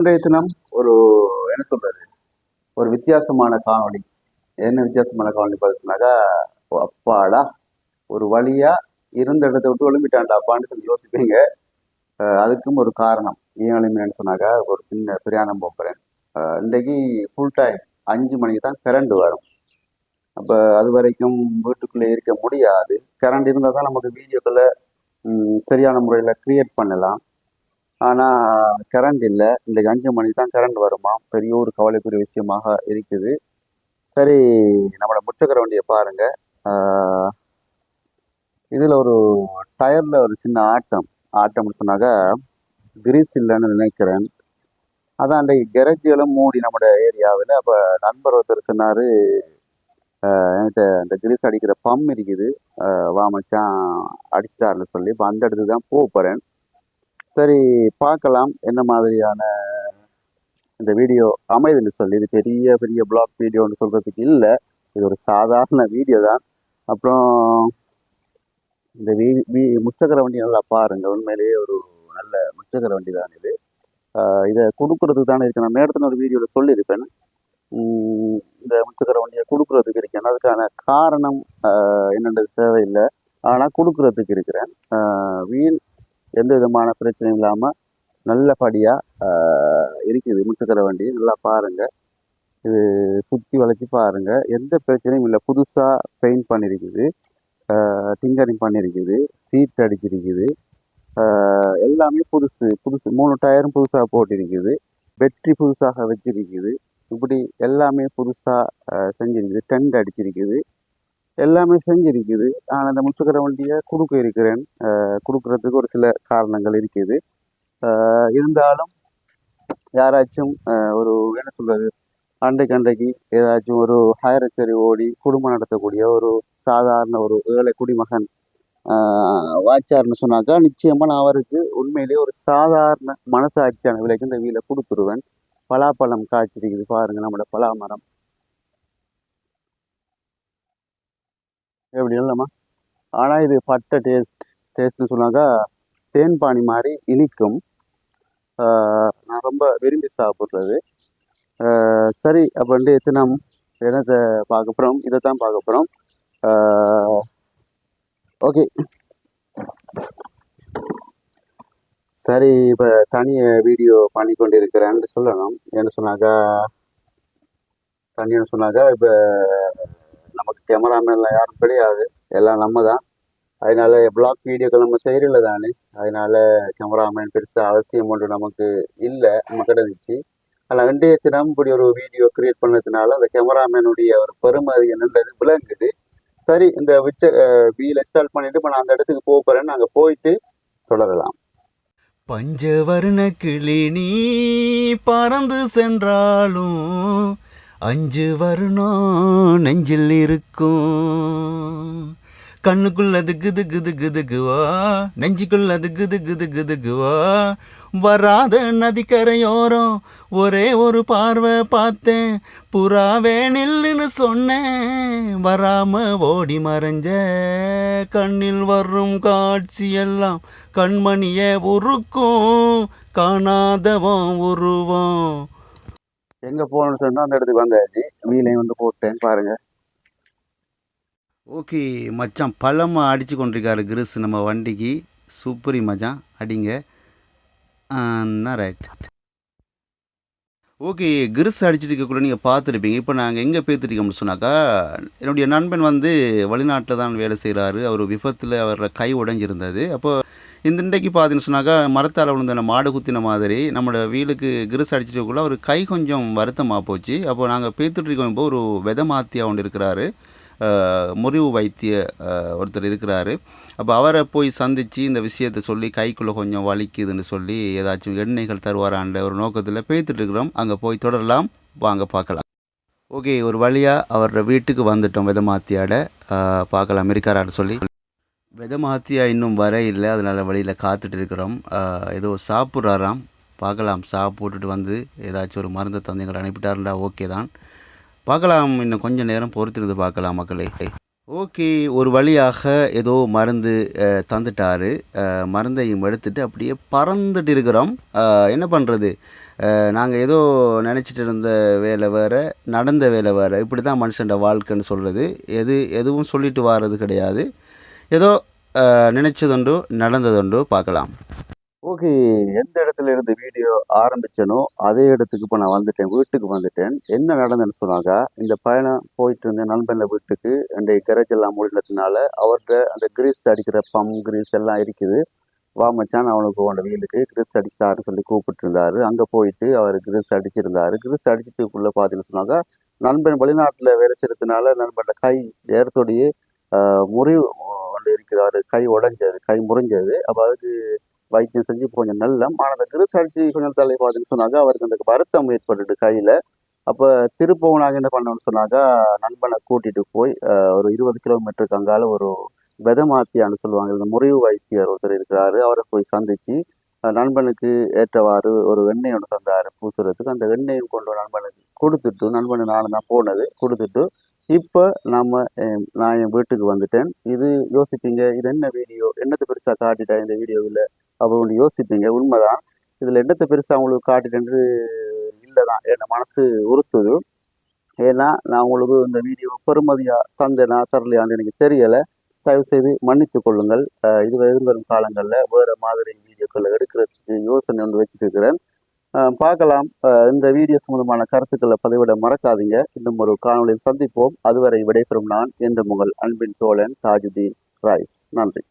இன்றைய தினம் ஒரு என்ன சொல்றது ஒரு வித்தியாசமான காணொளி. என்ன வித்தியாசமான காணொளி பார்த்துச்சுனாக்கா, அப்பாடா ஒரு வழியா இருந்த இடத்த விட்டு ஒளிம்பிட்டான்டாப்பான்னு சொல்லி யோசிப்பீங்க. அதுக்கும் ஒரு காரணம். ஏன் ஒளிம்பினேன்னு சொன்னாக்கா, ஒரு சின்ன பிரயாணம் போகிறேன். இன்றைக்கு ஃபுல் டைம் 5 மணிக்கு தான் கரண்ட் வரும். அப்போ அது வரைக்கும் வீட்டுக்குள்ளே இருக்க முடியாது. கரண்ட் இருந்தால் தான் நமக்கு வீடியோக்களை சரியான முறையில் க்ரியேட் பண்ணலாம். ஆனால் கரண்ட் இல்லை. இன்றைக்கு 5 மணிக்கு தான் கரண்ட் வருமா, பெரிய ஒரு கவலைக்குரிய விஷயமாக இருக்குது. சரி, நம்மளோட முச்சக்கர வண்டியை பாருங்க. இதில் ஒரு டயரில் ஒரு சின்ன ஆட்டம்னு சொன்னாக்கா கிரீஸ் இல்லைன்னு நினைக்கிறேன். அதான் அன்றைக்கு கெரேஜுகளும் மூடி நம்மளோட ஏரியாவில். அப்போ நண்பர் ஒருத்தர் சொன்னார், என்கிட்ட அந்த கிரீஸ் அடிக்கிற பம் இருக்குது, வா மச்சான் அடிச்சுட்டாருன்னு சொல்லி. இப்போ அந்த இடத்துக்கு தான் போக போகிறேன். சரி, பார்க்கலாம் என்ன மாதிரியான இந்த வீடியோ அமைதுன்னு சொல்லி. இது பெரிய பெரிய பிளாக் வீடியோன்னு சொல்கிறதுக்கு இல்லை, இது ஒரு சாதாரண வீடியோ தான். அப்புறம் இந்த முச்சக்கர வண்டி நல்லா பாருங்கள். உண்மையிலேயே ஒரு நல்ல முச்சக்கர வண்டி தான் இது. இதை கொடுக்குறதுக்கு தானே இருக்கு. நான் நேரத்தில் ஒரு வீடியோவில் சொல்லியிருப்பேன், இந்த முச்சக்கர வண்டியை கொடுக்குறதுக்கு இருக்கேன். அதுக்கான காரணம் என்னன்றது தேவையில்லை, ஆனால் கொடுக்குறதுக்கு இருக்கிறேன். வீல் எந்த விதமான பிரச்சனையும் இல்லாமல் நல்லபடியாக இருக்குது முச்சக்கர வண்டி. நல்லா பாருங்கள், இது சுற்றி வளைச்சி பாருங்கள், எந்த பிரச்சனையும் இல்லை. புதுசாக பெயிண்ட் பண்ணியிருக்குது, டிங்கரிங் பண்ணியிருக்குது, சீட் அடிச்சிருக்குது, எல்லாமே புதுசு. 3 டயரும் புதுசாக போட்டிருக்குது, பேட்டரி புதுசாக வச்சிருக்குது. இப்படி எல்லாமே புதுசாக செஞ்சிருக்குது, டென்ட் அடிச்சிருக்குது, எல்லாமே செஞ்சிருக்குது. ஆனால் அந்த முச்சக்கர வண்டியை கொடுக்க இருக்கிறேன். கொடுக்குறதுக்கு ஒரு சில காரணங்கள் இருக்குது. இருந்தாலும் யாராச்சும் ஒரு என்ன சொல்கிறது, அன்றைக்கு ஏதாச்சும் ஒரு ஹைரச்சரி ஓடி குடும்பம் நடத்தக்கூடிய ஒரு சாதாரண ஒரு ஏழை குடிமகன் வாச்சார்னு சொன்னாக்கா, நிச்சயமாக நான் அவருக்கு உண்மையிலேயே ஒரு சாதாரண மனசாட்சியான விலைக்கு இந்த வீலை கொடுத்துருவேன். பலாப்பழம் காய்ச்சிருக்குது பாருங்கள், நம்மளோட பலாமரம் எப்படி இல்லைம்மா. ஆனால் இது பட்ட டேஸ்ட்னு சொன்னாக்கா தேன்பானி மாதிரி இனிக்கும். நான் ரொம்ப விரும்பி சாப்பிட்றது. சரி, அப்போ தினம் என்னத்தை பார்க்க போகிறோம், இதை தான் பார்க்க போகிறோம். ஓகே, சரி. இப்போ தனியை வீடியோ பண்ணி கொண்டு இருக்கிறேன்னு சொல்லணும். என்ன சொன்னாக்கா இப்போ நமக்கு கேமராமேன்லாம் யாரும் கிடையாது, எல்லாம் நம்ம தான். அதனால பிளாக் வீடியோக்கள் நம்ம செய்யறதில்ல தானே. அதனால கேமராமேன் பெருசாக அவசியம் ஒன்று நமக்கு இல்லை, நம்ம கிடந்துச்சு. ஆனால் இன்றைய தினம் இப்படி ஒரு வீடியோ கிரியேட் பண்ணதுனால அந்த கேமராமேனுடைய ஒரு பெருமதி என்னன்றது விளங்குது. சரி, இந்த வீல் இன்ஸ்டால் பண்ணிட்டு இப்போ நான் அந்த இடத்துக்கு போகிறேன். நாங்கள் போயிட்டு தொடரலாம். பஞ்சவர்ண கிளி நீ பறந்து சென்றாலும் 5 வருணம் நெஞ்சில் இருக்கும். கண்ணுக்குள்ள திகுவா, நெஞ்சுக்குள்ள திகுவா. வராத நதிக்கரையோரம் ஒரே ஒரு பார்வை பார்த்தேன், புறாவே நில்லுன்னு சொன்னேன், வராம ஓடி மறைஞ்ச. கண்ணில் வரும் காட்சியெல்லாம் கண்மணிய உருக்கும், காணாதவன் உருவம். எங்கே போகணும்னு சொன்னால் அந்த இடத்துக்கு வந்தாச்சு. வீலையும் போட்டேன் பாருங்க. ஓகே மச்சான், பழமாக அடித்து கொண்டிருக்காரு கிரிஸ் நம்ம வண்டிக்கு. சூப்பரி மச்சான், அடிங்க. ரைட். ஓகே, கிரிஸ் அடிச்சுட்டு இருக்கக்குள்ள நீங்கள் பார்த்துருப்பீங்க. இப்போ நாங்கள் எங்கே பேத்துருக்கோம்னு சொன்னாக்கா, என்னுடைய நண்பன் வெளிநாட்டில் தான் வேலை செய்கிறாரு. அவர் விபத்தில் அவரோட கை உடைஞ்சிருந்தது. அப்போ இன்றைக்கு பார்த்தீங்கன்னு சொன்னாக்கா, மரத்தால் விழுந்த மாடு குத்தின மாதிரி நம்மளோட வீலுக்கு கிரிஸ் அடிச்சுட்டுக்குள்ள அவர் கை கொஞ்சம் வருத்தமாக போச்சு. அப்போ நாங்கள் பேத்துட்டு இருக்கோம். ஒரு விதை மாத்தியாக ஒன்று இருக்கிறாரு, முறிவு வைத்திய ஒருத்தர் இருக்கிறாரு. அப்போ அவரை போய் சந்தித்து இந்த விஷயத்தை சொல்லி, கைக்குள்ளே கொஞ்சம் வலிக்குதுன்னு சொல்லி ஏதாச்சும் எண்ணெய்கள் தருவாரான்ற ஒரு நோக்கத்தில் பேத்துட்ருக்குறோம். அங்கே போய் தொடரலாம், வாங்க பார்க்கலாம். ஓகே, ஒரு வழியாக அவரோட வீட்டுக்கு வந்துட்டோம். விதை மாத்தியாட பார்க்கலாம் இருக்காரான்னு சொல்லி. விதை மாத்தியா இன்னும் வர இல்லை, அதனால் வழியில் காத்துட்டு இருக்கிறோம். ஏதோ சாப்பிட்றாராம், பார்க்கலாம். சாப்பிட்டுட்டு ஏதாச்சும் ஒரு மருந்தை தந்தைங்களை அனுப்பிட்டாருண்டா ஓகே தான், பார்க்கலாம். இன்னும் கொஞ்சம் நேரம் பொறுத்திருந்து பார்க்கலாம் மக்களே. ஓகே, ஒரு வழியாக ஏதோ மருந்து தந்துட்டார். மருந்தையும் எடுத்துகிட்டு அப்படியே பறந்துட்டு இருக்கிறோம். என்ன பண்ணுறது, நாங்கள் ஏதோ நினச்சிட்டு இருந்த வேலை வேறு, நடந்த வேலை வேறு. இப்படி தான் மனுஷன்ட வாழ்க்கைன்னு சொல்கிறது. எதுவும் சொல்லிட்டு வாரது கிடையாது. ஏதோ நினச்சதுண்டு நடந்ததுண்டு பார்க்கலாம். ஓகே, எந்த இடத்துல இருந்து வீடியோ ஆரம்பிச்சேனோ அதே இடத்துக்கு இப்போ நான் வந்துட்டேன், வீட்டுக்கு வந்துட்டேன். என்ன நடந்ததுன்னு சொன்னாக்கா, இந்த பயணம் போயிட்டு இருந்த நண்பன்ல வீட்டுக்கு அந்த கரேஜ் எல்லாம் மூடினதுனால அவர்கிட்ட அந்த கிரீஸ் அடிக்கிற கிரீஸ் எல்லாம் இருக்குது. வா மச்சான், அவனுக்கு உன்னோட வீலுக்கு கிரீஸ் அடிச்சுட்டாருன்னு சொல்லி கூப்பிட்டு இருந்தாரு. அங்கே போயிட்டு அவர் கிரீஸ் அடிச்சிருந்தாரு. கிரீஸ் அடிச்சுட்டுக்குள்ள பார்த்தீங்கன்னு சொன்னாக்கா, நண்பன் வெளிநாட்டில் வேலை செய்யறதுனால நண்பன் கை ஏறத்தோடையே முறிவு ஒன்று இருக்குது. அவர் கை உடைஞ்சது, கை முறிஞ்சது. அப்போ அதுக்கு வைத்தியம் செஞ்சு கொஞ்சம் நல்ல. ஆனால் அந்த கிரீஸ் அடிச்சு கொஞ்சம் தள்ளி பார்த்தீங்கன்னு சொன்னாக்கா அவருக்கு அந்த வருத்தம் ஏற்பட்டுட்டு கையில். அப்போ திருப்பவும் நாங்கள் என்ன பண்ணோம்னு சொன்னாக்கா, நண்பனை கூட்டிகிட்டு போய் ஒரு 20 கிலோமீட்டருக்கு அங்கால ஒரு வெதமாத்தியான்னு சொல்லுவாங்க, இந்த முறிவு வைத்தியர் ஒருத்தர் இருக்கிறாரு. அவரை போய் சந்திச்சு நண்பனுக்கு ஏற்றவாறு ஒரு வெண்ணெய் ஒன்று தந்தார் பூசுறதுக்கு. அந்த வெண்ணெயும் கொண்டு நண்பனுக்கு கொடுத்துட்டு, நண்பனு நானும் தான் போனது கொடுத்துட்டு, இப்போ நான் என் வீட்டுக்கு வந்துட்டேன். இது யோசிப்பீங்க, இது என்ன வீடியோ, என்னத்தை பெருசாக காட்டிட்டேன் இந்த வீடியோவில் அப்படின்னு யோசிப்பீங்க. உண்மைதான், இதில் என்னத்தை பெருசாக அவங்களுக்கு காட்டிட்டேன்னு இல்லை தான் என் மனசு உறுத்துது. ஏன்னா நான் உங்களுக்கு இந்த வீடியோ பெருமதியாக தந்தேனா தரலையான்னு எனக்கு தெரியலை. தயவுசெய்து மன்னித்து கொள்ளுங்கள். இது எதிர்வரும் காலங்களில் வேறு மாதிரி வீடியோக்களை எடுக்கிறதுக்கு யோசனை ஒன்று வச்சுருக்கிறேன். பார்க்கலாம். இந்த வீடியோ சம்பந்தமான கருத்துக்களை பதிவிட மறக்காதீங்க. இன்னும் ஒரு காணொலியில் சந்திப்போம். அதுவரை விடைபெறும் நான் என்று உங்கள் அன்பின் தோழன் தாஜுதீன் ரைஸ். நன்றி.